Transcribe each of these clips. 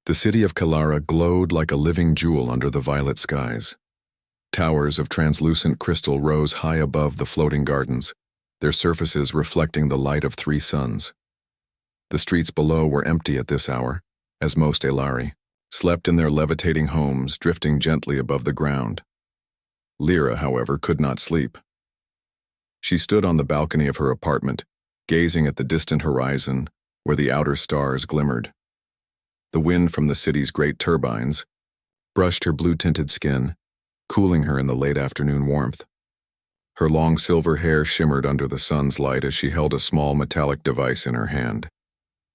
The city of Kalara glowed like a living jewel under the violet skies. Towers of translucent crystal rose high above the floating gardens, their surfaces reflecting the light of 3 suns. The streets below were empty at this hour, as most Elari slept in their levitating homes, drifting gently above the ground. Lyra, however, could not sleep. She stood on the balcony of her apartment, gazing at the distant horizon where the outer stars glimmered. The wind from the city's great turbines brushed her blue-tinted skin, cooling her in the late afternoon warmth. Her long silver hair shimmered under the sun's light as she held a small metallic device in her hand.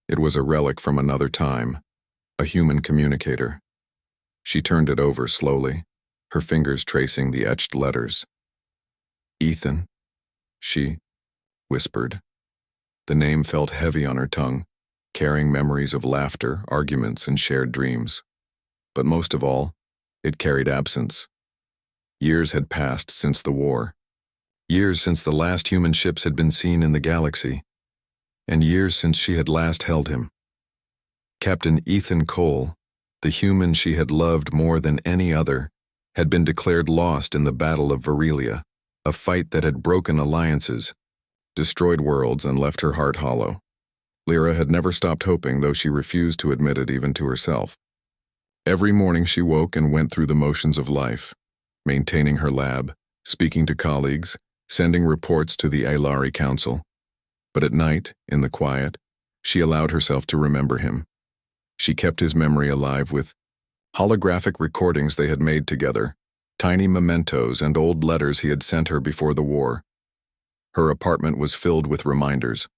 It was a relic from another time, a human communicator. She turned it over slowly, her fingers tracing the etched letters. "Ethan," she whispered. The name felt heavy on her tongue, carrying memories of laughter, arguments, and shared dreams. But most of all, it carried absence. Years had passed since the war. Years since the last human ships had been seen in the galaxy. And years since she had last held him. Captain Ethan Cole, the human she had loved more than any other, had been declared lost in the Battle of Virelia, a fight that had broken alliances, destroyed worlds, and left her heart hollow. Lyra had never stopped hoping, though she refused to admit it even to herself. Every morning she woke and went through the motions of life, maintaining her lab, speaking to colleagues, sending reports to the Aelari Council. But at night, in the quiet, she allowed herself to remember him. She kept his memory alive with holographic recordings they had made together, tiny mementos and old letters he had sent her before the war. Her apartment was filled with reminders.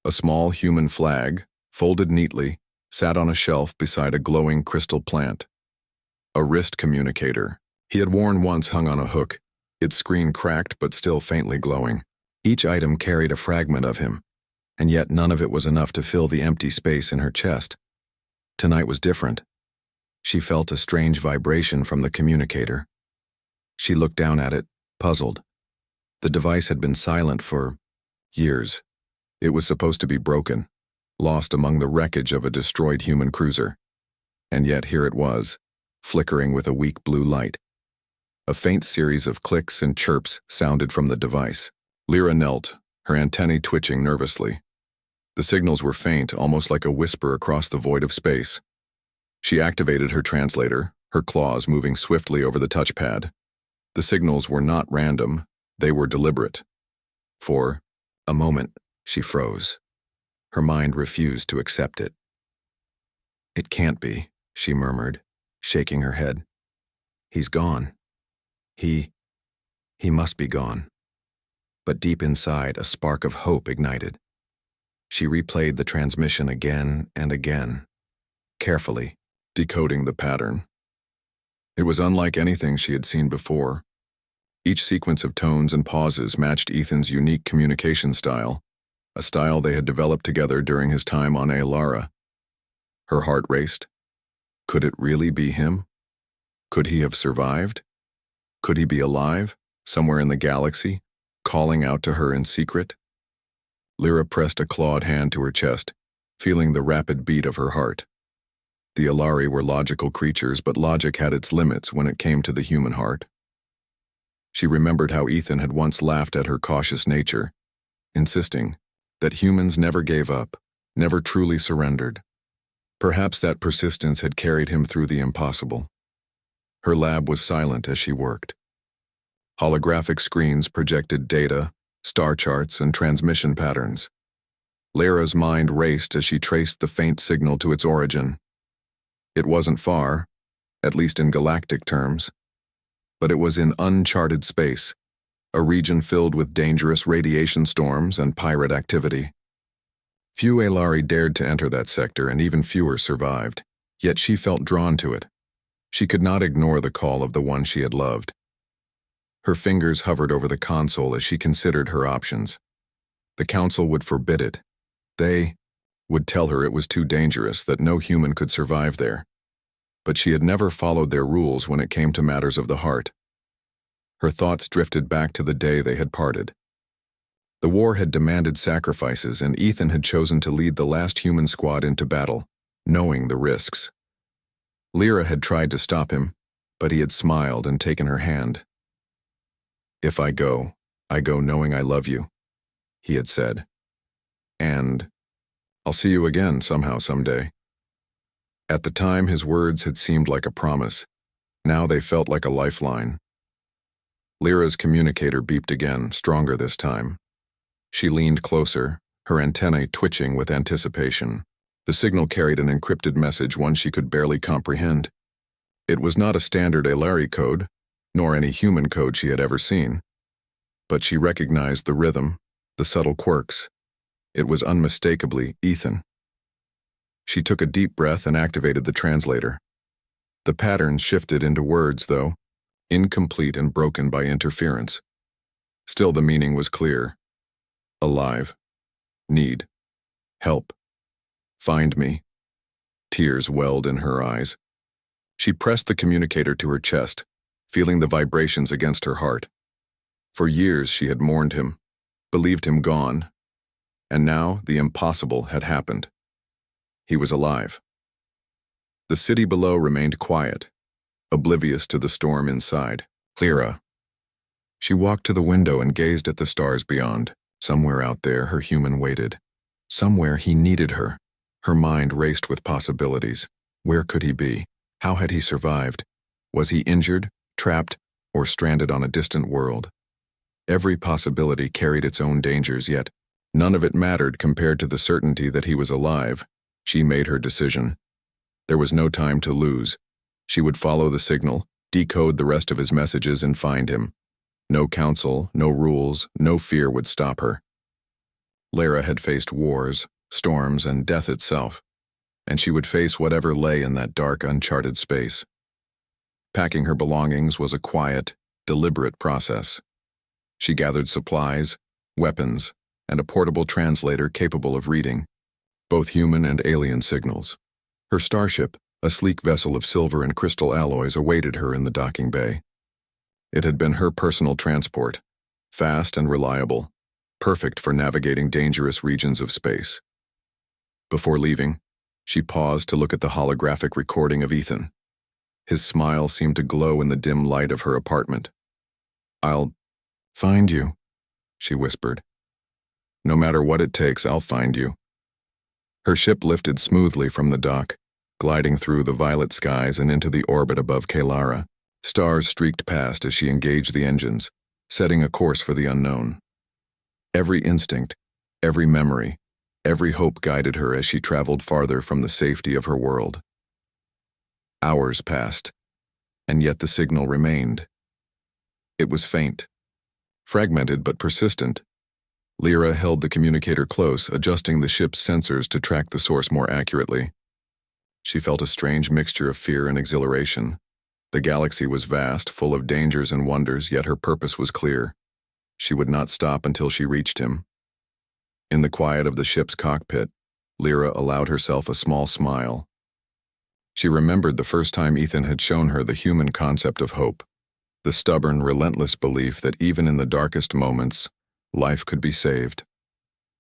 A small human flag, folded neatly, sat on a shelf beside a glowing crystal plant. A wrist communicator he had worn once hung on a hook, its screen cracked but still faintly glowing. Each item carried a fragment of him, and yet none of it was enough to fill the empty space in her chest. Tonight was different. She felt a strange vibration from the communicator. She looked down at it, puzzled. The device had been silent for years. It was supposed to be broken, lost among the wreckage of a destroyed human cruiser. And yet here it was, flickering with a weak blue light. A faint series of clicks and chirps sounded from the device. Lyra knelt, her antennae twitching nervously. The signals were faint, almost like a whisper across the void of space. She activated her translator, her claws moving swiftly over the touchpad. The signals were not random, they were deliberate. For a moment, she froze. Her mind refused to accept it. "It can't be," she murmured, shaking her head. "He's gone. He must be gone." But deep inside, a spark of hope ignited. She replayed the transmission again and again, carefully, decoding the pattern. It was unlike anything she had seen before. Each sequence of tones and pauses matched Ethan's unique communication style, a style they had developed together during his time on Aelara. Her heart raced. Could it really be him? Could he have survived? Could he be alive, somewhere in the galaxy, calling out to her in secret? Lyra pressed a clawed hand to her chest, feeling the rapid beat of her heart. The Aelari were logical creatures, but logic had its limits when it came to the human heart. She remembered how Ethan had once laughed at her cautious nature, insisting that humans never gave up, never truly surrendered. Perhaps that persistence had carried him through the impossible. Her lab was silent as she worked. Holographic screens projected data, star charts, and transmission patterns. Lyra's mind raced as she traced the faint signal to its origin. It wasn't far, at least in galactic terms, but it was in uncharted space, a region filled with dangerous radiation storms and pirate activity. Few Aelari dared to enter that sector, and even fewer survived, yet she felt drawn to it. She could not ignore the call of the one she had loved. Her fingers hovered over the console as she considered her options. The council would forbid it. They would tell her it was too dangerous, that no human could survive there. But she had never followed their rules when it came to matters of the heart. Her thoughts drifted back to the day they had parted. The war had demanded sacrifices, and Ethan had chosen to lead the last human squad into battle, knowing the risks. Lyra had tried to stop him, but he had smiled and taken her hand. "If I go knowing I love you," he had said. "And I'll see you again somehow someday." At the time, his words had seemed like a promise. Now they felt like a lifeline. Lyra's communicator beeped again, stronger this time. She leaned closer, her antennae twitching with anticipation. The signal carried an encrypted message, one she could barely comprehend. It was not a standard Alari code, nor any human code she had ever seen. But she recognized the rhythm, the subtle quirks. It was unmistakably Ethan. She took a deep breath and activated the translator. The patterns shifted into words, though, incomplete and broken by interference. Still, the meaning was clear. Alive. Need. Help. Find me. Tears welled in her eyes. She pressed the communicator to her chest, feeling the vibrations against her heart. For years she had mourned him, believed him gone, and now the impossible had happened. He was alive. The city below remained quiet, oblivious to the storm inside. Lyra. She walked to the window and gazed at the stars beyond. Somewhere out there, her human waited. Somewhere he needed her. Her mind raced with possibilities. Where could he be? How had he survived? Was he injured, trapped, or stranded on a distant world? Every possibility carried its own dangers, yet none of it mattered compared to the certainty that he was alive. She made her decision. There was no time to lose. She would follow the signal, decode the rest of his messages, and find him. No counsel, no rules, no fear would stop her. Lyra had faced wars, storms, and death itself, and she would face whatever lay in that dark, uncharted space. Packing her belongings was a quiet, deliberate process. She gathered supplies, weapons, and a portable translator capable of reading both human and alien signals. Her starship, a sleek vessel of silver and crystal alloys, awaited her in the docking bay. It had been her personal transport, fast and reliable, perfect for navigating dangerous regions of space. Before leaving, she paused to look at the holographic recording of Ethan. His smile seemed to glow in the dim light of her apartment. "I'll find you," she whispered. "No matter what it takes, I'll find you." Her ship lifted smoothly from the dock, gliding through the violet skies and into the orbit above Kalara. Stars streaked past as she engaged the engines, setting a course for the unknown. Every instinct, every memory, every hope guided her as she traveled farther from the safety of her world. Hours passed, and yet the signal remained. It was faint, fragmented but persistent. Lyra held the communicator close, adjusting the ship's sensors to track the source more accurately. She felt a strange mixture of fear and exhilaration. The galaxy was vast, full of dangers and wonders, yet her purpose was clear. She would not stop until she reached him. In the quiet of the ship's cockpit, Lyra allowed herself a small smile. She remembered the first time Ethan had shown her the human concept of hope, the stubborn, relentless belief that even in the darkest moments, life could be saved.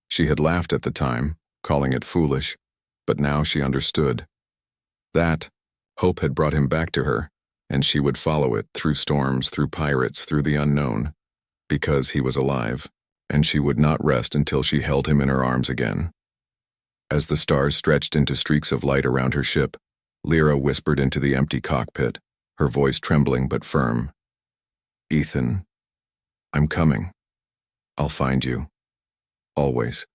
She had laughed at the time, calling it foolish, but now she understood. That hope had brought him back to her, and she would follow it through storms, through pirates, through the unknown, because he was alive, and she would not rest until she held him in her arms again. As the stars stretched into streaks of light around her ship, Lyra whispered into the empty cockpit, her voice trembling but firm. "Ethan, I'm coming. I'll find you. Always."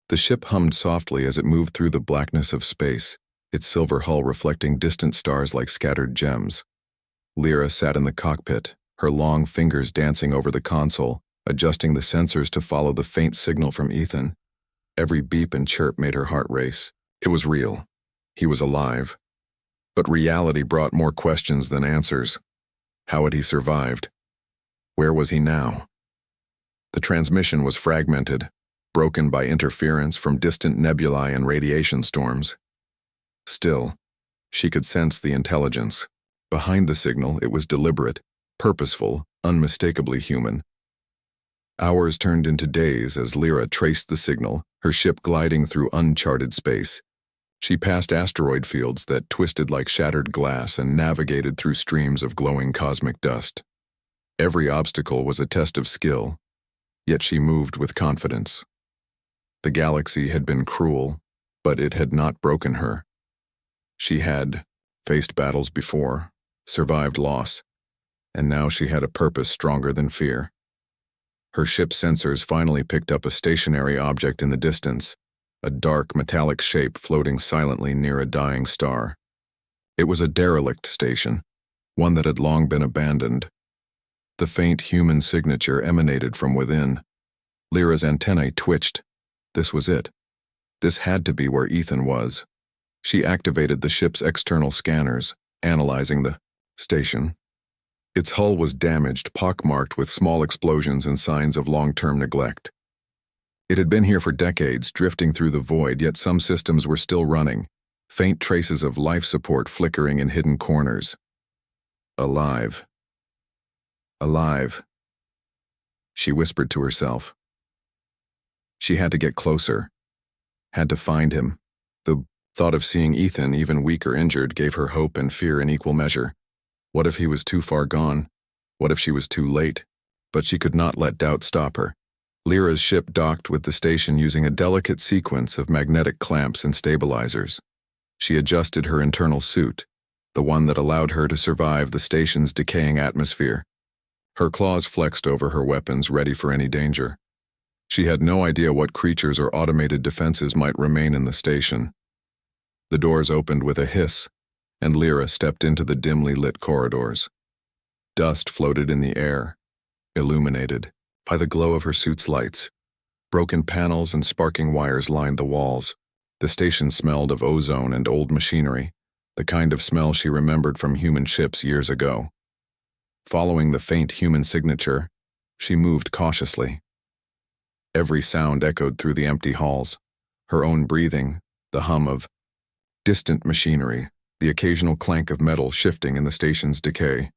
The ship hummed softly as it moved through the blackness of space, its silver hull reflecting distant stars like scattered gems. Lyra sat in the cockpit, her long fingers dancing over the console, adjusting the sensors to follow the faint signal from Ethan. Every beep and chirp made her heart race. It was real. He was alive. But reality brought more questions than answers. How had he survived? Where was he now? The transmission was fragmented, broken by interference from distant nebulae and radiation storms. Still, she could sense the intelligence. Behind the signal, it was deliberate, purposeful, unmistakably human. Hours turned into days as Lyra traced the signal, her ship gliding through uncharted space. She passed asteroid fields that twisted like shattered glass and navigated through streams of glowing cosmic dust. Every obstacle was a test of skill, yet she moved with confidence. The galaxy had been cruel, but it had not broken her. She had faced battles before, survived loss, and now she had a purpose stronger than fear. Her ship's sensors finally picked up a stationary object in the distance, a dark metallic shape floating silently near a dying star. It was a derelict station, one that had long been abandoned. The faint human signature emanated from within. Lyra's antennae twitched. This was it. This had to be where Ethan was. She activated the ship's external scanners, analyzing the station. Its hull was damaged, pockmarked with small explosions and signs of long-term neglect. It had been here for decades, drifting through the void, yet some systems were still running, faint traces of life support flickering in hidden corners. Alive. Alive. She whispered to herself. She had to get closer, had to find him. The thought of seeing Ethan, even weak or injured, gave her hope and fear in equal measure. What if he was too far gone? What if she was too late? But she could not let doubt stop her. Lyra's ship docked with the station using a delicate sequence of magnetic clamps and stabilizers. She adjusted her internal suit, the one that allowed her to survive the station's decaying atmosphere. Her claws flexed over her weapons, ready for any danger. She had no idea what creatures or automated defenses might remain in the station. The doors opened with a hiss, and Lyra stepped into the dimly lit corridors. Dust floated in the air, illuminated by the glow of her suit's lights. Broken panels and sparking wires lined the walls. The station smelled of ozone and old machinery, the kind of smell she remembered from human ships years ago. Following the faint human signature, she moved cautiously. Every sound echoed through the empty halls, her own breathing, the hum of distant machinery, the occasional clank of metal shifting in the station's decay.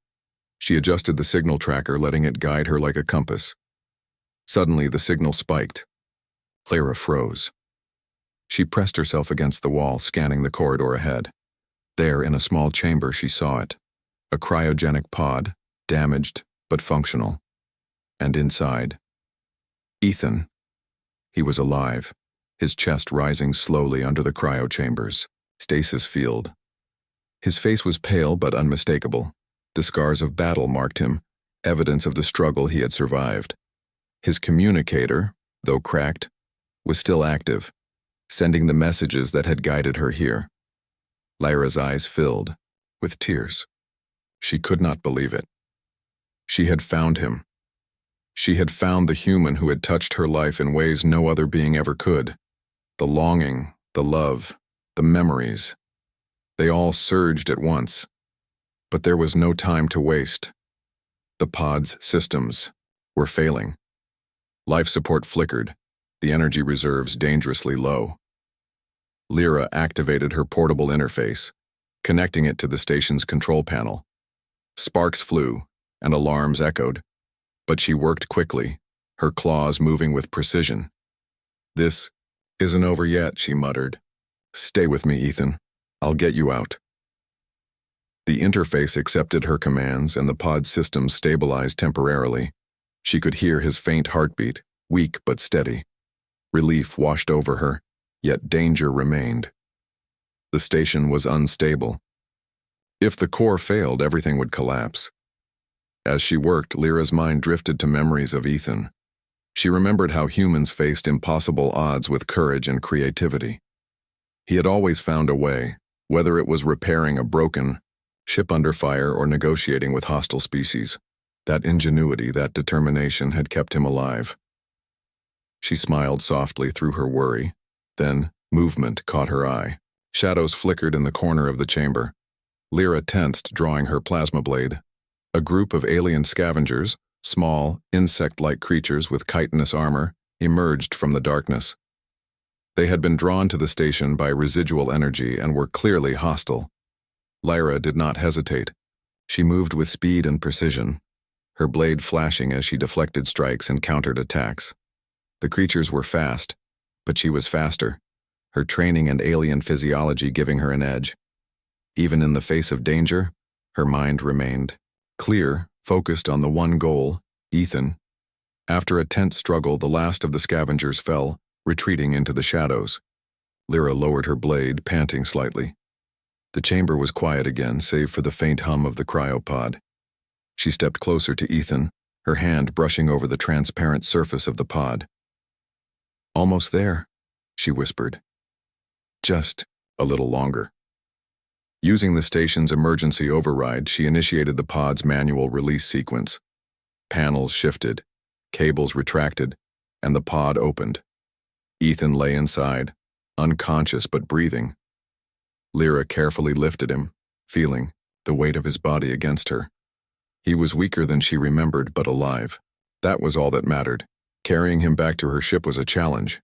She adjusted the signal tracker, letting it guide her like a compass. Suddenly, the signal spiked. Lyra froze. She pressed herself against the wall, scanning the corridor ahead. There, in a small chamber, she saw it. A cryogenic pod, damaged but functional. And inside, Ethan. He was alive, his chest rising slowly under the cryo chambers. Stasis field. His face was pale but unmistakable. The scars of battle marked him, evidence of the struggle he had survived. His communicator, though cracked, was still active, sending the messages that had guided her here. Lyra's eyes filled with tears. She could not believe it. She had found him. She had found the human who had touched her life in ways no other being ever could. The longing, the love, the memories. They all surged at once. But there was no time to waste. The pod's systems were failing. Life support flickered, the energy reserves dangerously low. Lyra activated her portable interface, connecting it to the station's control panel. Sparks flew, and alarms echoed, but she worked quickly, her claws moving with precision. "This isn't over yet," she muttered. "Stay with me, Ethan. I'll get you out." The interface accepted her commands, and the pod system stabilized temporarily. She could hear his faint heartbeat, weak but steady. Relief washed over her, yet danger remained. The station was unstable. If the core failed, everything would collapse. As she worked, Lyra's mind drifted to memories of Ethan. She remembered how humans faced impossible odds with courage and creativity. He had always found a way, whether it was repairing a broken ship under fire or negotiating with hostile species. That ingenuity, that determination had kept him alive. She smiled softly through her worry. Then, movement caught her eye. Shadows flickered in the corner of the chamber. Lyra tensed, drawing her plasma blade. A group of alien scavengers, small, insect-like creatures with chitinous armor, emerged from the darkness. They had been drawn to the station by residual energy and were clearly hostile. Lyra did not hesitate. She moved with speed and precision, her blade flashing as she deflected strikes and countered attacks. The creatures were fast, but she was faster. her training and alien physiology giving her an edge. Even in the face of danger, her mind remained clear, focused on the one goal, Ethan. After a tense struggle, the last of the scavengers fell, retreating into the shadows. Lyra lowered her blade, panting slightly. The chamber was quiet again, save for the faint hum of the cryopod. She stepped closer to Ethan, her hand brushing over the transparent surface of the pod. "Almost there," she whispered. "Just a little longer." Using the station's emergency override, she initiated the pod's manual release sequence. Panels shifted, cables retracted, and the pod opened. Ethan lay inside, unconscious but breathing. Lyra carefully lifted him, feeling the weight of his body against her. He was weaker than she remembered, but alive. That was all that mattered. Carrying him back to her ship was a challenge.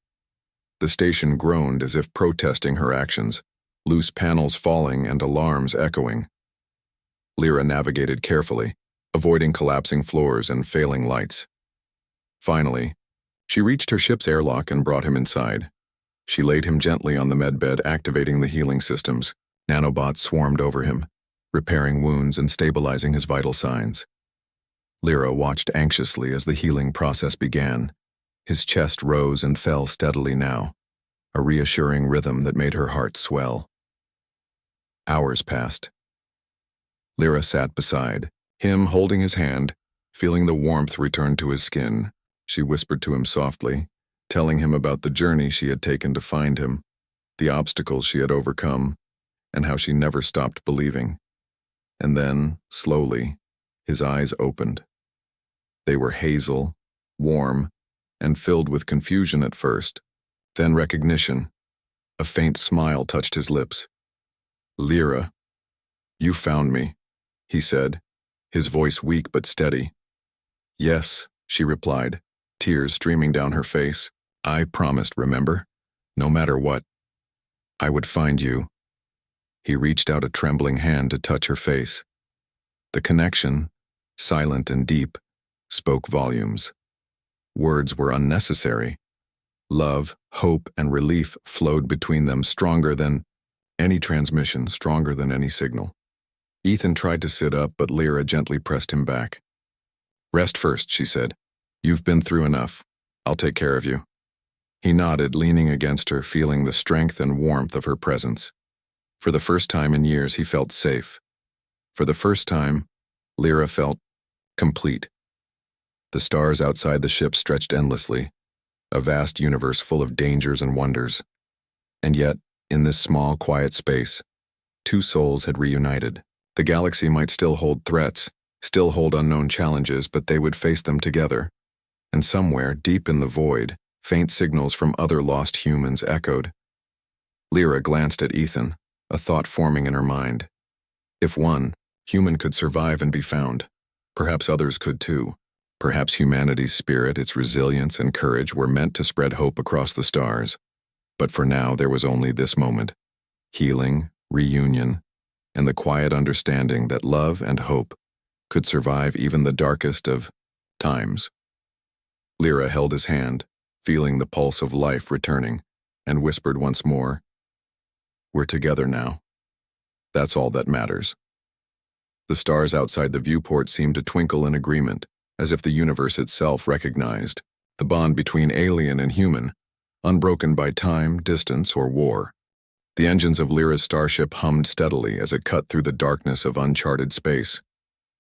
The station groaned as if protesting her actions, loose panels falling and alarms echoing. Lyra navigated carefully, avoiding collapsing floors and failing lights. Finally, she reached her ship's airlock and brought him inside. She laid him gently on the medbed, activating the healing systems. Nanobots swarmed over him, repairing wounds and stabilizing his vital signs. Lyra watched anxiously as the healing process began. His chest rose and fell steadily now, a reassuring rhythm that made her heart swell. Hours passed. Lyra sat beside him, holding his hand, feeling the warmth return to his skin. She whispered to him softly, telling him about the journey she had taken to find him, the obstacles she had overcome, and how she never stopped believing. And then, slowly, his eyes opened. They were hazel, warm, and filled with confusion at first, then recognition. A faint smile touched his lips. "Lyra, you found me," he said, his voice weak but steady. "Yes," she replied, tears streaming down her face. "I promised, remember? No matter what, I would find you." He reached out a trembling hand to touch her face. The connection, silent and deep, spoke volumes. Words were unnecessary. Love, hope, and relief flowed between them, stronger than any transmission, stronger than any signal. Ethan tried to sit up, but Lyra gently pressed him back. "Rest first," she said. "You've been through enough. I'll take care of you." He nodded, leaning against her, feeling the strength and warmth of her presence. For the first time in years, he felt safe. For the first time, Lyra felt complete. The stars outside the ship stretched endlessly, a vast universe full of dangers and wonders. And yet, in this small, quiet space, two souls had reunited. The galaxy might still hold threats, still hold unknown challenges, but they would face them together. And somewhere, deep in the void, faint signals from other lost humans echoed. Lyra glanced at Ethan, a thought forming in her mind. If one human could survive and be found, perhaps others could too. Perhaps humanity's spirit, its resilience and courage were meant to spread hope across the stars. But for now, there was only this moment: healing, reunion, and the quiet understanding that love and hope could survive even the darkest of times. Lyra held his hand, feeling the pulse of life returning, and whispered once more, "We're together now. That's all that matters." The stars outside the viewport seemed to twinkle in agreement, as if the universe itself recognized the bond between alien and human, unbroken by time, distance, or war. The engines of Lyra's starship hummed steadily as it cut through the darkness of uncharted space.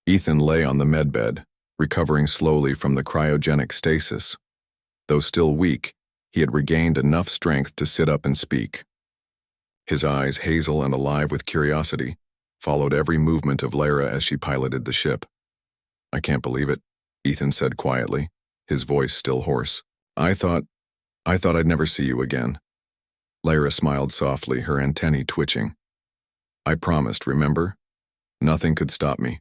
Ethan lay on the medbed, recovering slowly from the cryogenic stasis. Though still weak, he had regained enough strength to sit up and speak. His eyes, hazel and alive with curiosity, followed every movement of Lyra as she piloted the ship. "I can't believe it," Ethan said quietly, his voice still hoarse. I thought I'd never see you again." Lyra smiled softly, her antennae twitching. "I promised, remember? Nothing could stop me.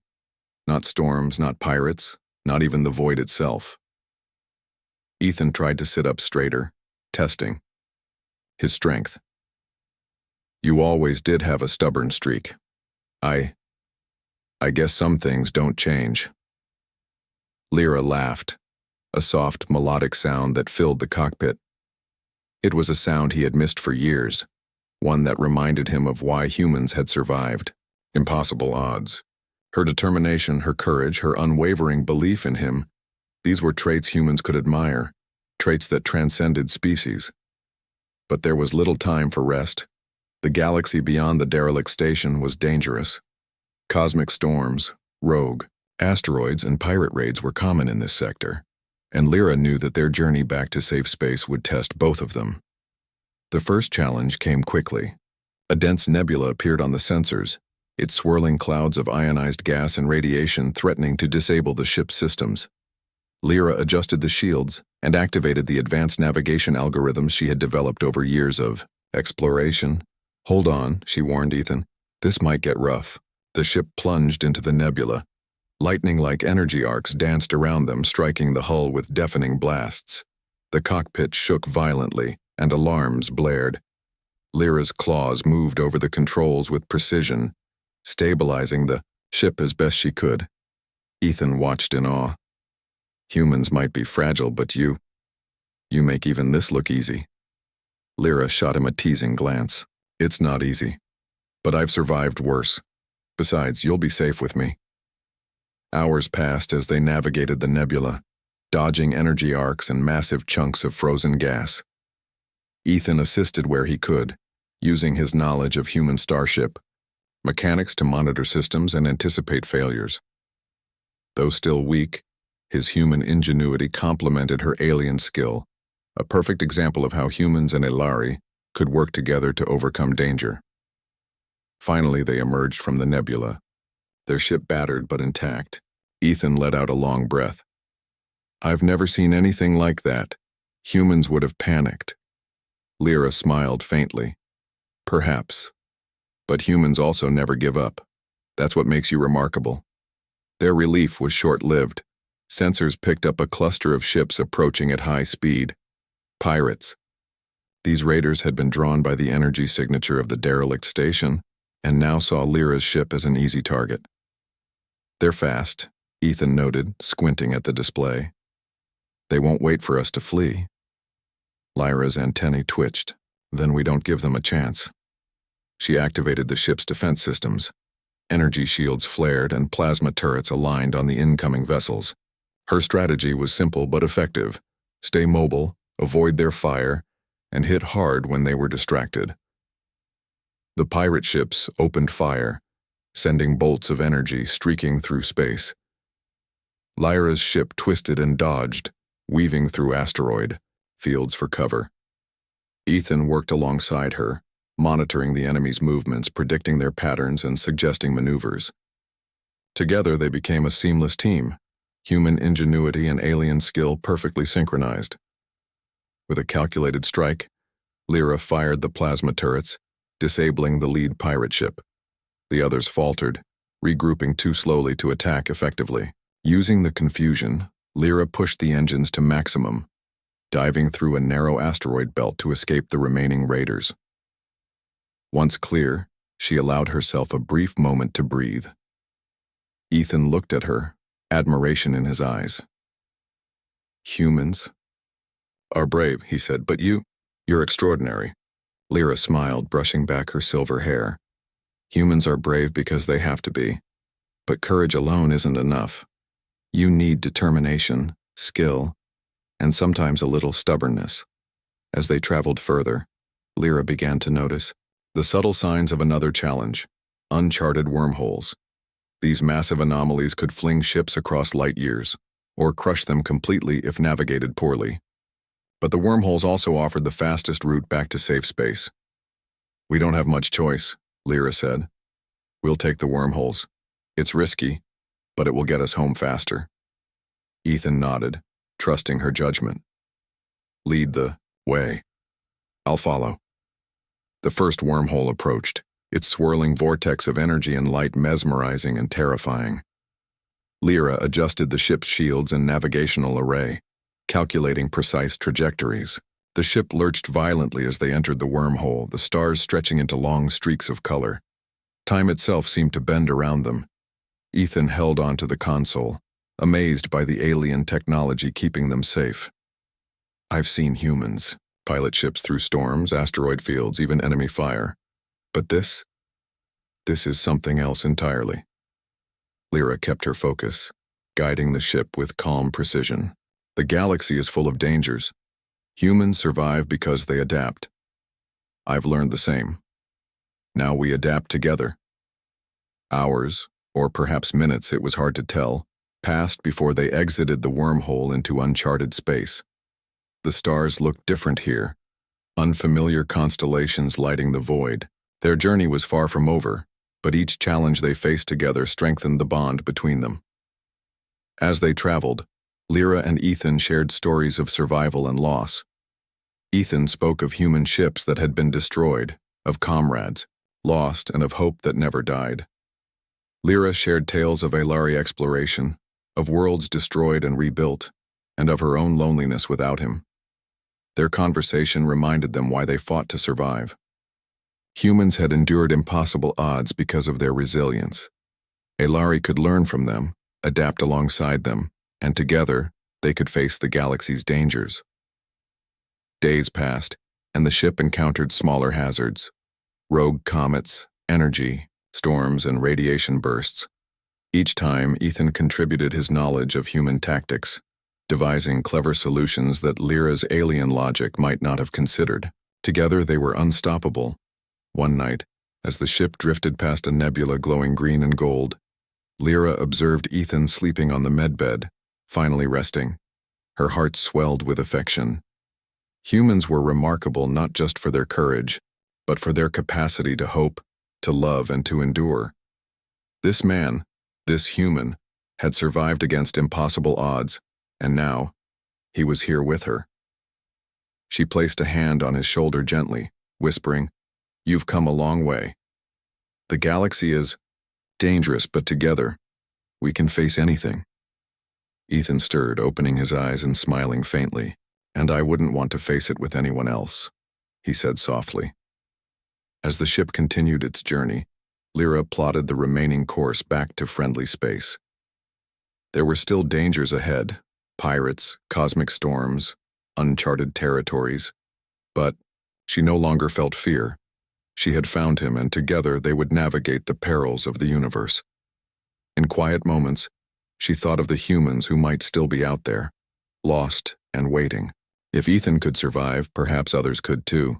Not storms, not pirates, not even the void itself." Ethan tried to sit up straighter, testing his strength. "You always did have a stubborn streak. I guess some things don't change." Lyra laughed, a soft, melodic sound that filled the cockpit. It was a sound he had missed for years, one that reminded him of why humans had survived. Impossible odds. Her determination, her courage, her unwavering belief in him, these were traits humans could admire, traits that transcended species. But there was little time for rest. The galaxy beyond the derelict station was dangerous. Cosmic storms, rogue, asteroids, and pirate raids were common in this sector, and Lyra knew that their journey back to safe space would test both of them. The first challenge came quickly. A dense nebula appeared on the sensors, its swirling clouds of ionized gas and radiation threatening to disable the ship's systems. Lyra adjusted the shields and activated the advanced navigation algorithms she had developed over years of exploration. "Hold on," she warned Ethan. "This might get rough." The ship plunged into the nebula. Lightning-like energy arcs danced around them, striking the hull with deafening blasts. The cockpit shook violently, and alarms blared. Lyra's claws moved over the controls with precision, stabilizing the ship as best she could. Ethan watched in awe. "Humans might be fragile, but you make even this look easy." Lyra shot him a teasing glance. "It's not easy. But I've survived worse. Besides, you'll be safe with me." Hours passed as they navigated the nebula, dodging energy arcs and massive chunks of frozen gas. Ethan assisted where he could, using his knowledge of human starship mechanics to monitor systems and anticipate failures. Though still weak, his human ingenuity complemented her alien skill, a perfect example of how humans and Elari could work together to overcome danger. Finally, they emerged from the nebula, their ship battered but intact. Ethan let out a long breath. "I've never seen anything like that. Humans would have panicked." Lyra smiled faintly. "Perhaps. But humans also never give up. That's what makes you remarkable." Their relief was short-lived. Sensors picked up a cluster of ships approaching at high speed. Pirates. These raiders had been drawn by the energy signature of the derelict station, and now saw Lyra's ship as an easy target. "They're fast," Ethan noted, squinting at the display. "They won't wait for us to flee." Lyra's antennae twitched. "Then we don't give them a chance." She activated the ship's defense systems. Energy shields flared and plasma turrets aligned on the incoming vessels. Her strategy was simple but effective. Stay mobile, avoid their fire, and hit hard when they were distracted. The pirate ships opened fire, sending bolts of energy streaking through space. Lyra's ship twisted and dodged, weaving through asteroid fields for cover. Ethan worked alongside her, monitoring the enemy's movements, predicting their patterns, and suggesting maneuvers. Together they became a seamless team, human ingenuity and alien skill perfectly synchronized. With a calculated strike, Lyra fired the plasma turrets, disabling the lead pirate ship. The others faltered, regrouping too slowly to attack effectively. Using the confusion, Lyra pushed the engines to maximum, diving through a narrow asteroid belt to escape the remaining raiders. Once clear, she allowed herself a brief moment to breathe. Ethan looked at her, admiration in his eyes. "Humans are brave," he said, "but you're extraordinary." Lyra smiled, brushing back her silver hair. "Humans are brave because they have to be. But courage alone isn't enough. You need determination, skill, and sometimes a little stubbornness." As they traveled further, Lyra began to notice the subtle signs of another challenge: uncharted wormholes. These massive anomalies could fling ships across light years, or crush them completely if navigated poorly. But the wormholes also offered the fastest route back to safe space. "We don't have much choice," Lyra said. "We'll take the wormholes. It's risky, but it will get us home faster." Ethan nodded, trusting her judgment. "Lead the way. I'll follow." The first wormhole approached, its swirling vortex of energy and light mesmerizing and terrifying. Lyra adjusted the ship's shields and navigational array, calculating precise trajectories. The ship lurched violently as they entered the wormhole, the stars stretching into long streaks of color. Time itself seemed to bend around them. Ethan held onto the console, amazed by the alien technology keeping them safe. "I've seen humans," pilot ships through storms, asteroid fields, even enemy fire. But this is something else entirely. Lyra kept her focus, guiding the ship with calm precision. The galaxy is full of dangers. Humans survive because they adapt. I've learned the same. Now we adapt together. Hours, or perhaps minutes, it was hard to tell, passed before they exited the wormhole into uncharted space. The stars looked different here, unfamiliar constellations lighting the void. Their journey was far from over, but each challenge they faced together strengthened the bond between them. As they traveled, Lyra and Ethan shared stories of survival and loss. Ethan spoke of human ships that had been destroyed, of comrades, lost, and of hope that never died. Lyra shared tales of Alari exploration, of worlds destroyed and rebuilt, and of her own loneliness without him. Their conversation reminded them why they fought to survive. Humans had endured impossible odds because of their resilience. Alari could learn from them, adapt alongside them, and together they could face the galaxy's dangers. Days passed, and the ship encountered smaller hazards: rogue comets, energy, storms, and radiation bursts. Each time, Ethan contributed his knowledge of human tactics, devising clever solutions that Lyra's alien logic might not have considered. Together they were unstoppable. One night, as the ship drifted past a nebula glowing green and gold, Lyra observed Ethan sleeping on the medbed, finally resting. Her heart swelled with affection. Humans were remarkable not just for their courage, but for their capacity to hope, to love, and to endure. This man, this human, had survived against impossible odds, and now, he was here with her. She placed a hand on his shoulder gently, whispering, "You've come a long way. The galaxy is dangerous, but together, we can face anything." Ethan stirred, opening his eyes and smiling faintly. "And I wouldn't want to face it with anyone else," he said softly. As the ship continued its journey, Lyra plotted the remaining course back to friendly space. There were still dangers ahead: pirates, cosmic storms, uncharted territories. But she no longer felt fear. She had found him, and together they would navigate the perils of the universe. In quiet moments, she thought of the humans who might still be out there, lost and waiting. If Ethan could survive, perhaps others could too.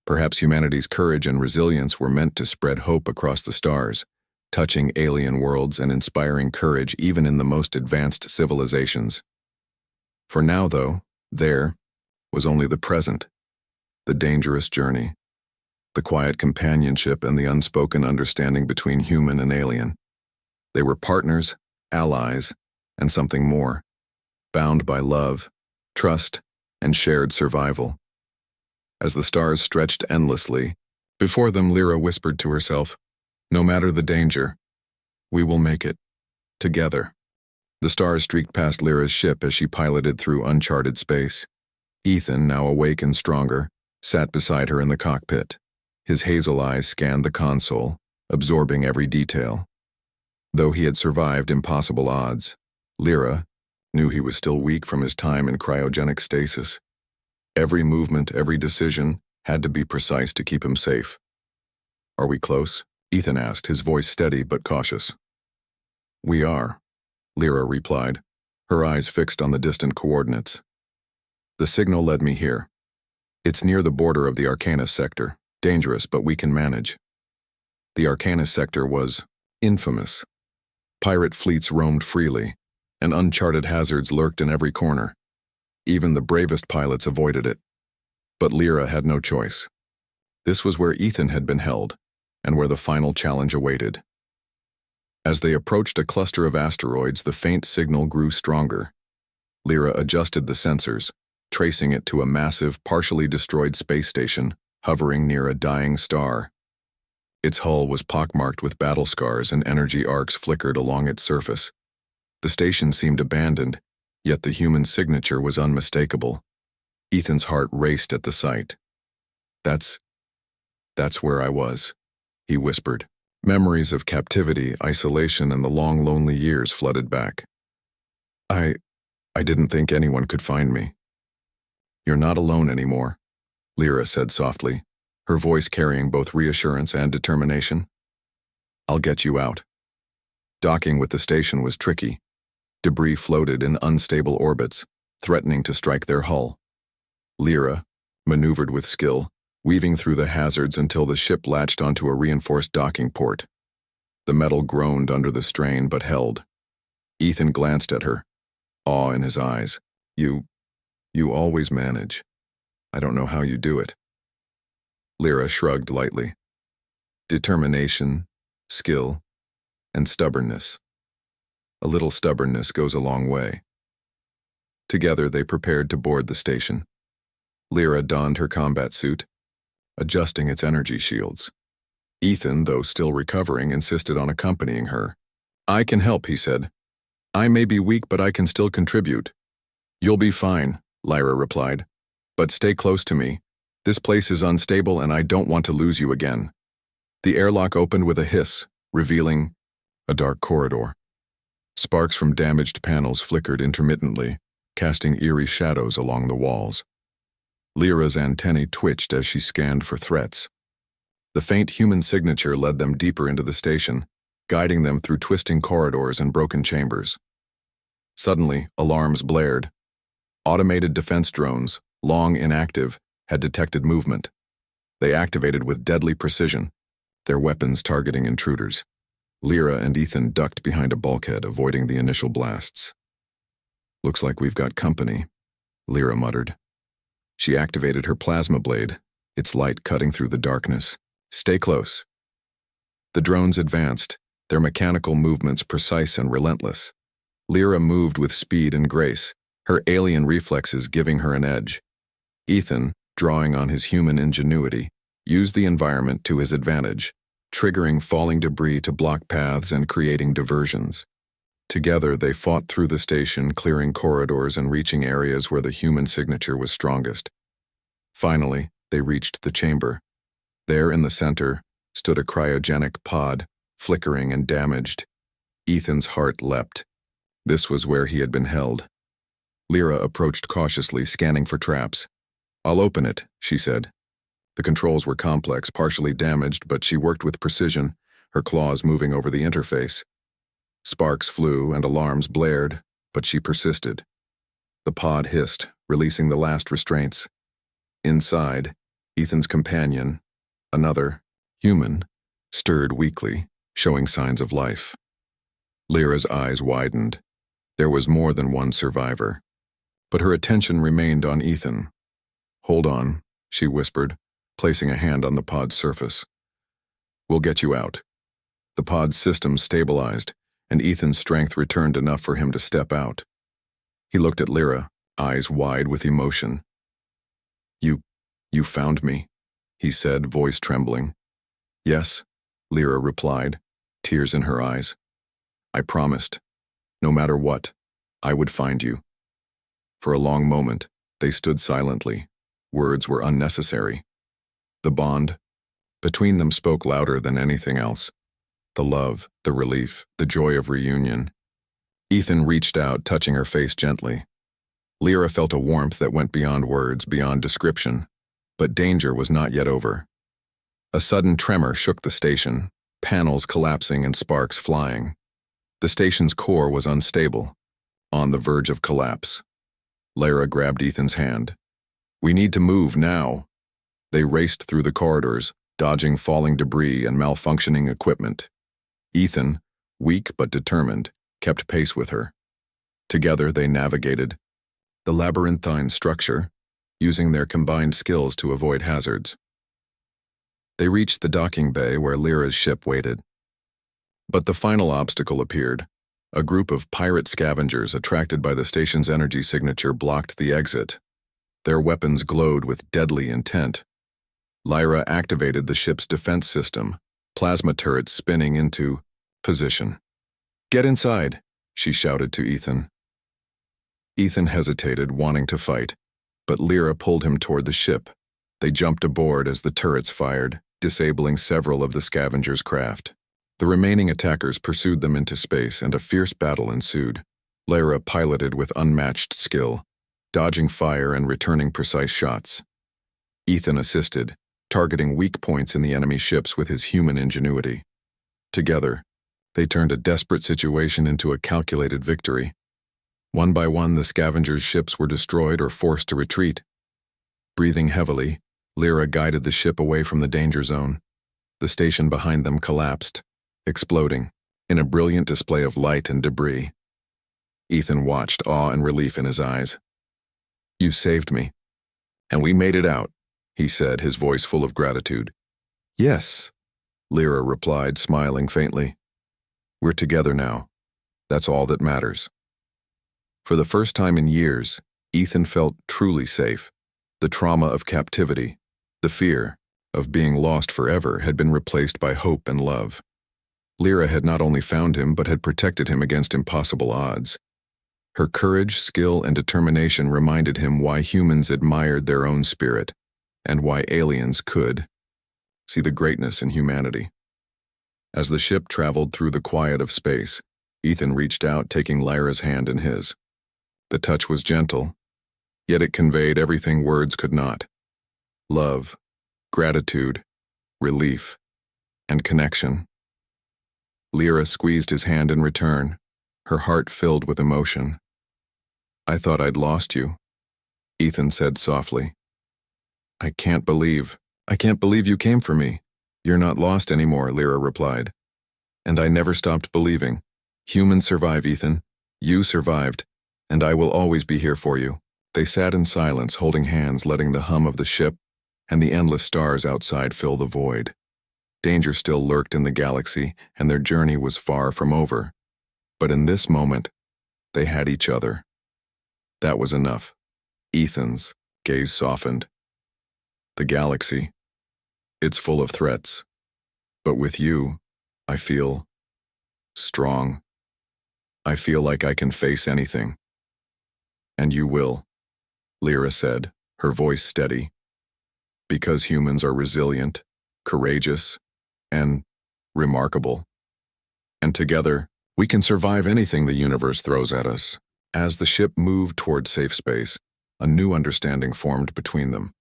Perhaps humanity's courage and resilience were meant to spread hope across the stars, touching alien worlds and inspiring courage even in the most advanced civilizations. For now, though, there was only the present, the dangerous journey, the quiet companionship, and the unspoken understanding between human and alien. They were partners, allies, and something more, bound by love, trust, and shared survival. As the stars stretched endlessly, before them Lyra whispered to herself, "No matter the danger, we will make it, together." The stars streaked past Lyra's ship as she piloted through uncharted space. Ethan, now awake and stronger, sat beside her in the cockpit. His hazel eyes scanned the console, absorbing every detail. Though he had survived impossible odds, Lyra knew he was still weak from his time in cryogenic stasis. Every movement, every decision, had to be precise to keep him safe. "Are we close?" Ethan asked, his voice steady but cautious. "We are," Lyra replied, her eyes fixed on the distant coordinates. "The signal led me here. It's near the border of the Arcanus sector. Dangerous, but we can manage." The Arcanus sector was infamous. Pirate fleets roamed freely, and uncharted hazards lurked in every corner. Even the bravest pilots avoided it. But Lyra had no choice. This was where Ethan had been held, and where the final challenge awaited. As they approached a cluster of asteroids, the faint signal grew stronger. Lyra adjusted the sensors, tracing it to a massive, partially destroyed space station hovering near a dying star. Its hull was pockmarked with battle scars, and energy arcs flickered along its surface. The station seemed abandoned, yet the human signature was unmistakable. Ethan's heart raced at the sight. That's where I was," he whispered. Memories of captivity, isolation, and the long, lonely years flooded back. I didn't think anyone could find me." "You're not alone anymore," Lyra said softly, her voice carrying both reassurance and determination. I'll get you out. Docking with the station was tricky. Debris floated in unstable orbits, threatening to strike their hull. Lyra maneuvered with skill, weaving through the hazards until the ship latched onto a reinforced docking port. The metal groaned under the strain but held. Ethan glanced at her, awe in his eyes. You always manage. I don't know how you do it. Lyra shrugged lightly. Determination, skill, and stubbornness. A little stubbornness goes a long way. Together they prepared to board the station. Lyra donned her combat suit, adjusting its energy shields. Ethan, though still recovering, insisted on accompanying her. I can help, he said. I may be weak, but I can still contribute. You'll be fine, Lyra replied. But stay close to me. This place is unstable and I don't want to lose you again. The airlock opened with a hiss, revealing a dark corridor. Sparks from damaged panels flickered intermittently, casting eerie shadows along the walls. Lyra's antennae twitched as she scanned for threats. The faint human signature led them deeper into the station, guiding them through twisting corridors and broken chambers. Suddenly, alarms blared. Automated defense drones, long inactive, had detected movement. They activated with deadly precision, their weapons targeting intruders. Lyra and Ethan ducked behind a bulkhead, avoiding the initial blasts. Looks like we've got company, Lyra muttered. She activated her plasma blade, its light cutting through the darkness. Stay close. The drones advanced, their mechanical movements precise and relentless. Lyra moved with speed and grace, her alien reflexes giving her an edge. Ethan, drawing on his human ingenuity, used the environment to his advantage, triggering falling debris to block paths and creating diversions. Together, they fought through the station, clearing corridors and reaching areas where the human signature was strongest. Finally, they reached the chamber. There in the center stood a cryogenic pod, flickering and damaged. Ethan's heart leapt. This was where he had been held. Lyra approached cautiously, scanning for traps. I'll open it, she said. The controls were complex, partially damaged, but she worked with precision, her claws moving over the interface. Sparks flew and alarms blared, but she persisted. The pod hissed, releasing the last restraints. Inside, Ethan's companion, another, human, stirred weakly, showing signs of life. Lyra's eyes widened. There was more than one survivor. But her attention remained on Ethan. Hold on, she whispered, placing a hand on the pod's surface. We'll get you out. The pod's system stabilized, and Ethan's strength returned enough for him to step out. He looked at Lyra, eyes wide with emotion. You found me, he said, voice trembling. Yes, Lyra replied, tears in her eyes. I promised, no matter what, I would find you. For a long moment, they stood silently. Words were unnecessary. The bond between them spoke louder than anything else. The love, the relief, the joy of reunion. Ethan reached out, touching her face gently. Lyra felt a warmth that went beyond words, beyond description. But danger was not yet over. A sudden tremor shook the station, panels collapsing and sparks flying. The station's core was unstable, on the verge of collapse. Lyra grabbed Ethan's hand. We need to move now. They raced through the corridors, dodging falling debris and malfunctioning equipment. Ethan, weak but determined, kept pace with her. Together they navigated the labyrinthine structure, using their combined skills to avoid hazards. They reached the docking bay where Lyra's ship waited. But the final obstacle appeared. A group of pirate scavengers attracted by the station's energy signature blocked the exit. Their weapons glowed with deadly intent. Lyra activated the ship's defense system, plasma turrets spinning into position. Get inside, she shouted to Ethan. Ethan hesitated, wanting to fight, but Lyra pulled him toward the ship. They jumped aboard as the turrets fired, disabling several of the scavengers' craft. The remaining attackers pursued them into space, and a fierce battle ensued. Lyra piloted with unmatched skill, dodging fire and returning precise shots. Ethan assisted, targeting weak points in the enemy ships with his human ingenuity. Together, they turned a desperate situation into a calculated victory. One by one, the scavengers' ships were destroyed or forced to retreat. Breathing heavily, Lyra guided the ship away from the danger zone. The station behind them collapsed, exploding, in a brilliant display of light and debris. Ethan watched, awe and relief in his eyes. "You saved me. And we made it out," he said, his voice full of gratitude. "Yes," Lyra replied, smiling faintly. "We're together now. That's all that matters." For the first time in years, Ethan felt truly safe. The trauma of captivity, the fear of being lost forever, had been replaced by hope and love. Lyra had not only found him but had protected him against impossible odds. Her courage, skill, and determination reminded him why humans admired their own spirit, and why aliens could see the greatness in humanity. As the ship traveled through the quiet of space, Ethan reached out, taking Lyra's hand in his. The touch was gentle, yet it conveyed everything words could not. Love, gratitude, relief, and connection. Lyra squeezed his hand in return, her heart filled with emotion. "I thought I'd lost you," Ethan said softly. I can't believe you came for me." "You're not lost anymore," Lyra replied. "And I never stopped believing. Humans survive, Ethan. You survived, and I will always be here for you." They sat in silence, holding hands, letting the hum of the ship and the endless stars outside fill the void. Danger still lurked in the galaxy, and their journey was far from over. But in this moment, they had each other. That was enough. Ethan's gaze softened. "The galaxy, it's full of threats. But with you, I feel strong. I feel like I can face anything." "And you will," Lyra said, her voice steady. "Because humans are resilient, courageous, and remarkable. And together, we can survive anything the universe throws at us." As the ship moved toward safe space, a new understanding formed between them.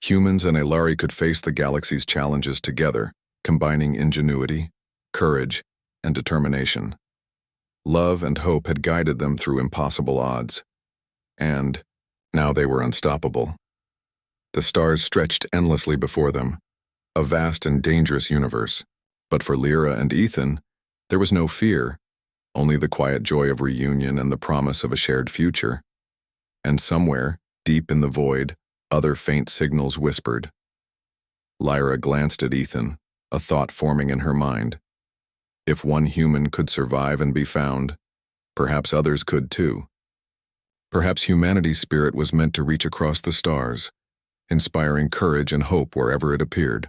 Humans and Ilari could face the galaxy's challenges together, combining ingenuity, courage, and determination. Love and hope had guided them through impossible odds. And now they were unstoppable. The stars stretched endlessly before them, a vast and dangerous universe. But for Lyra and Ethan, there was no fear, only the quiet joy of reunion and the promise of a shared future. And somewhere, deep in the void, other faint signals whispered. Lyra glanced at Ethan, a thought forming in her mind. If one human could survive and be found, perhaps others could too. Perhaps humanity's spirit was meant to reach across the stars, inspiring courage and hope wherever it appeared.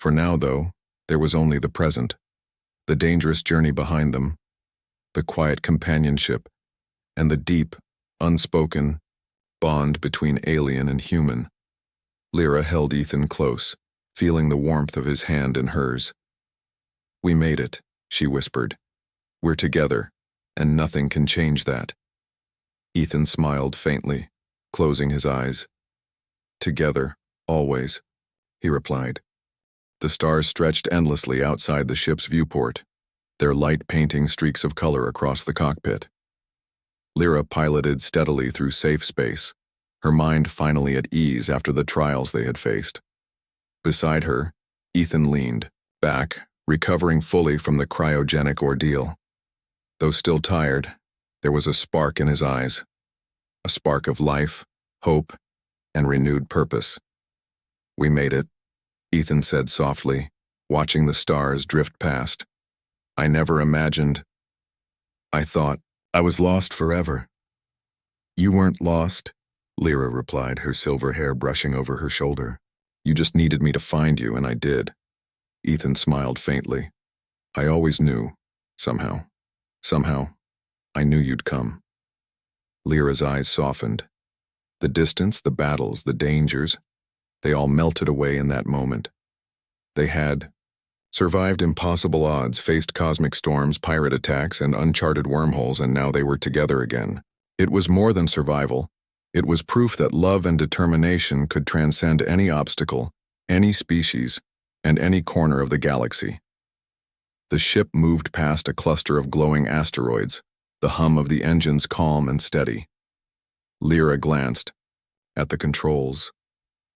For now, though, there was only the present, the dangerous journey behind them, the quiet companionship, and the deep, unspoken bond between alien and human. Lyra held Ethan close, feeling the warmth of his hand in hers. "We made it," she whispered. "We're together, and nothing can change that." Ethan smiled faintly, closing his eyes. "Together, always," he replied. The stars stretched endlessly outside the ship's viewport, their light painting streaks of color across the cockpit. Lyra piloted steadily through safe space, her mind finally at ease after the trials they had faced. Beside her, Ethan leaned back, recovering fully from the cryogenic ordeal. Though still tired, there was a spark in his eyes, a spark of life, hope, and renewed purpose. "We made it," Ethan said softly, watching the stars drift past. "I never imagined. I thought I was lost forever." "You weren't lost," Lyra replied, her silver hair brushing over her shoulder. "You just needed me to find you, and I did." Ethan smiled faintly. "I always knew, somehow. Somehow, I knew you'd come." Lyra's eyes softened. The distance, the battles, the dangers, they all melted away in that moment. They had survived impossible odds, faced cosmic storms, pirate attacks, and uncharted wormholes, and now they were together again. It was more than survival. It was proof that love and determination could transcend any obstacle, any species, and any corner of the galaxy. The ship moved past a cluster of glowing asteroids, the hum of the engines calm and steady. Lyra glanced at the controls,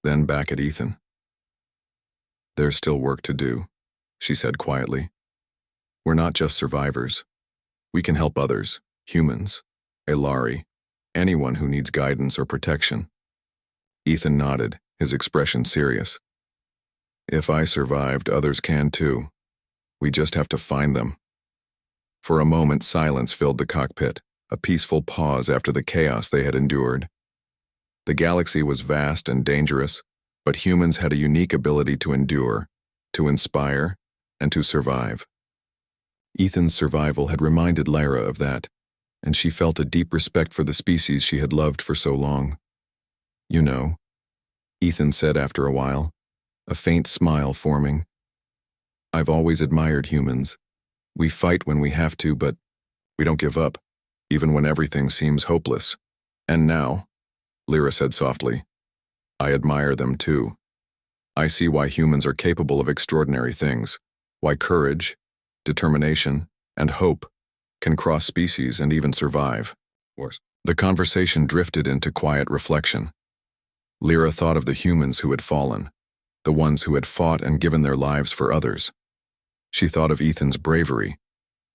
then back at Ethan. "There's still work to do," she said quietly. "We're not just survivors. We can help others, humans, Elari, anyone who needs guidance or protection." Ethan nodded, his expression serious. "If I survived, others can too. We just have to find them." For a moment, silence filled the cockpit, a peaceful pause after the chaos they had endured. The galaxy was vast and dangerous, but humans had a unique ability to endure, to inspire, and to survive. Ethan's survival had reminded Lyra of that, and she felt a deep respect for the species she had loved for so long. "You know," Ethan said after a while, a faint smile forming, "I've always admired humans. We fight when we have to, but we don't give up, even when everything seems hopeless. And now," Lyra said softly, "I admire them too. I see why humans are capable of extraordinary things, why courage, determination, and hope can cross species and even survive." The conversation drifted into quiet reflection. Lyra thought of the humans who had fallen, the ones who had fought and given their lives for others. She thought of Ethan's bravery,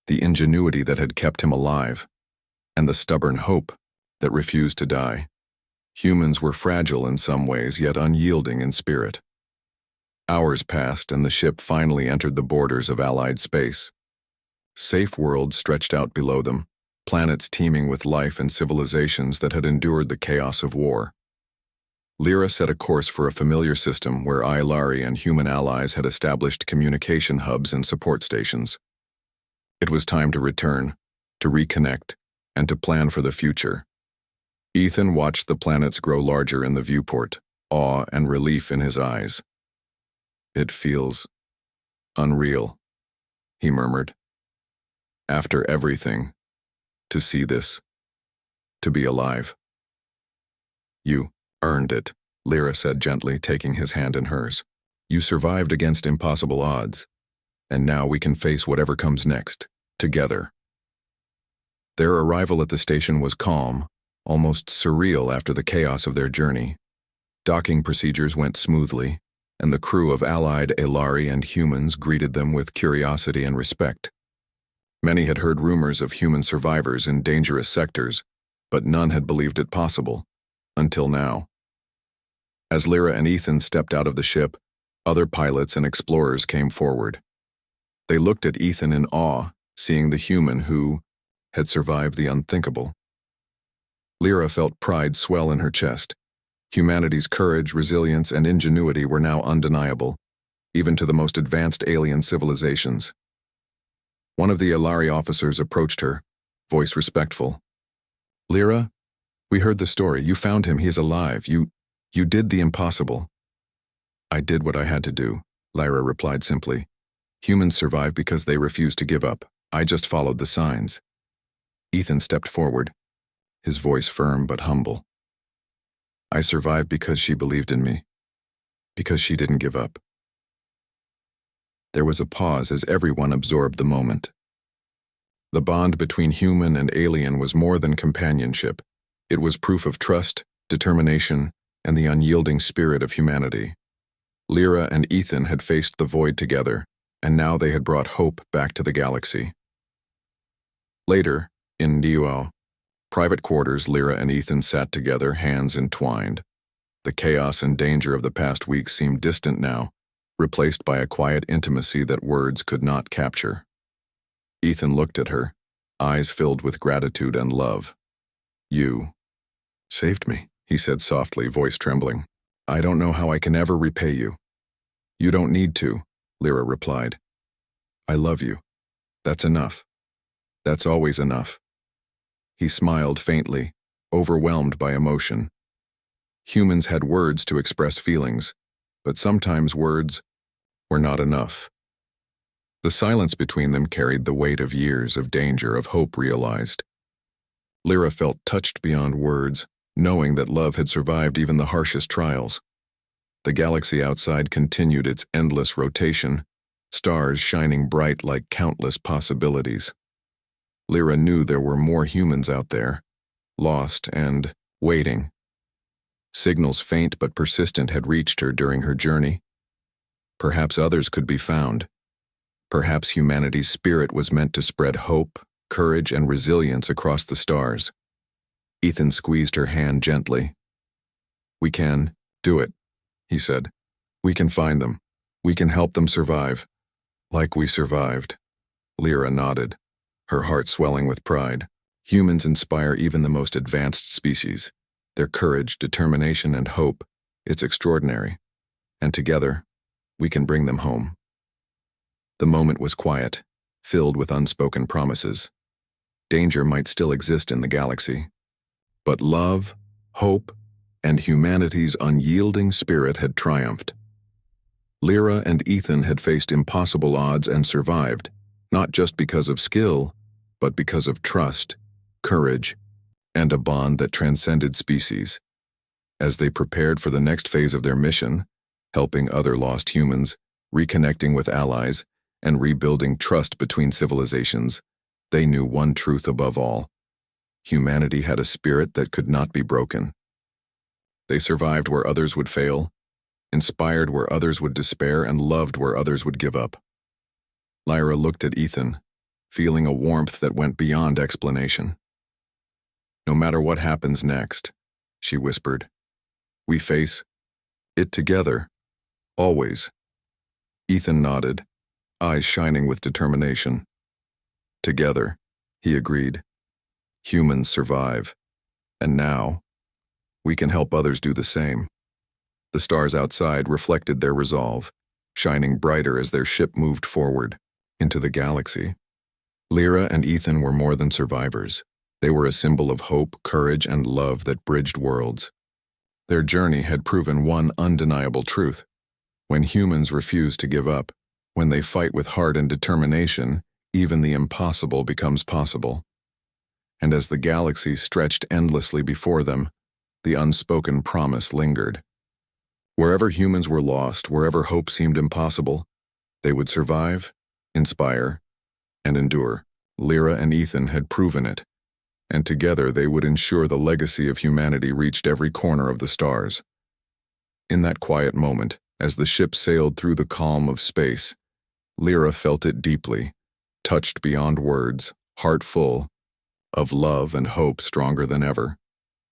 the ingenuity that had kept him alive, and the stubborn hope that refused to die. Humans were fragile in some ways, yet unyielding in spirit. Hours passed, and the ship finally entered the borders of Allied space. Safe worlds stretched out below them, planets teeming with life and civilizations that had endured the chaos of war. Lyra set a course for a familiar system where Ilari and human allies had established communication hubs and support stations. It was time to return, to reconnect, and to plan for the future. Ethan watched the planets grow larger in the viewport, awe and relief in his eyes. "It feels unreal," he murmured. "After everything, to see this, to be alive." "You earned it," Lyra said gently, taking his hand in hers. "You survived against impossible odds, and now we can face whatever comes next, together." Their arrival at the station was calm, almost surreal after the chaos of their journey. Docking procedures went smoothly, and the crew of allied Elari and humans greeted them with curiosity and respect. Many had heard rumors of human survivors in dangerous sectors, but none had believed it possible, until now. As Lyra and Ethan stepped out of the ship, other pilots and explorers came forward. They looked at Ethan in awe, seeing the human who had survived the unthinkable. Lyra felt pride swell in her chest. Humanity's courage, resilience, and ingenuity were now undeniable, even to the most advanced alien civilizations. One of the Elari officers approached her, voice respectful. "Lyra, we heard the story. You found him. He is alive. You did the impossible." "I did what I had to do," Lyra replied simply. "Humans survive because they refuse to give up. I just followed the signs." Ethan stepped forward, his voice firm but humble. "I survived because she believed in me, because she didn't give up." There was a pause as everyone absorbed the moment. The bond between human and alien was more than companionship. It was proof of trust, determination, and the unyielding spirit of humanity. Lyra and Ethan had faced the void together, and now they had brought hope back to the galaxy. Later, in Niuo, private quarters, Lyra and Ethan sat together, hands entwined. The chaos and danger of the past week seemed distant now, replaced by a quiet intimacy that words could not capture. Ethan looked at her, eyes filled with gratitude and love. "You saved me," he said softly, voice trembling. "I don't know how I can ever repay you." "You don't need to," Lyra replied. "I love you. That's enough. That's always enough." He smiled faintly, overwhelmed by emotion. Humans had words to express feelings, but sometimes words were not enough. The silence between them carried the weight of years of danger, of hope realized. Lyra felt touched beyond words, knowing that love had survived even the harshest trials. The galaxy outside continued its endless rotation, stars shining bright like countless possibilities. Lyra knew there were more humans out there, lost and waiting. Signals faint but persistent had reached her during her journey. Perhaps others could be found. Perhaps humanity's spirit was meant to spread hope, courage, and resilience across the stars. Ethan squeezed her hand gently. "We can do it," he said. "We can find them. We can help them survive. Like we survived." Lyra nodded, her heart swelling with pride. Humans inspire even the most advanced species. Their courage, determination, and hope, it's extraordinary. And together, we can bring them home. The moment was quiet, filled with unspoken promises. Danger might still exist in the galaxy, but love, hope, and humanity's unyielding spirit had triumphed. Lyra and Ethan had faced impossible odds and survived, not just because of skill, but because of trust, courage, and a bond that transcended species. As they prepared for the next phase of their mission, helping other lost humans, reconnecting with allies, and rebuilding trust between civilizations, they knew one truth above all: humanity had a spirit that could not be broken. They survived where others would fail, inspired where others would despair, and loved where others would give up. Lyra looked at Ethan, feeling a warmth that went beyond explanation. "No matter what happens next," she whispered, "we face it together, always." Ethan nodded, eyes shining with determination. "Together," he agreed. "Humans survive, and now, we can help others do the same." The stars outside reflected their resolve, shining brighter as their ship moved forward into the galaxy. Lyra and Ethan were more than survivors. They were a symbol of hope, courage, and love that bridged worlds. Their journey had proven one undeniable truth: when humans refuse to give up, when they fight with heart and determination, even the impossible becomes possible. And as the galaxy stretched endlessly before them, the unspoken promise lingered. Wherever humans were lost, wherever hope seemed impossible, they would survive, inspire, and endure. Lyra and Ethan had proven it, and together they would ensure the legacy of humanity reached every corner of the stars. In that quiet moment, as the ship sailed through the calm of space, Lyra felt it deeply, touched beyond words, heart full of love and hope stronger than ever.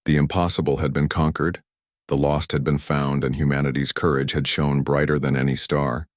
The impossible had been conquered, the lost had been found, and humanity's courage had shone brighter than any star.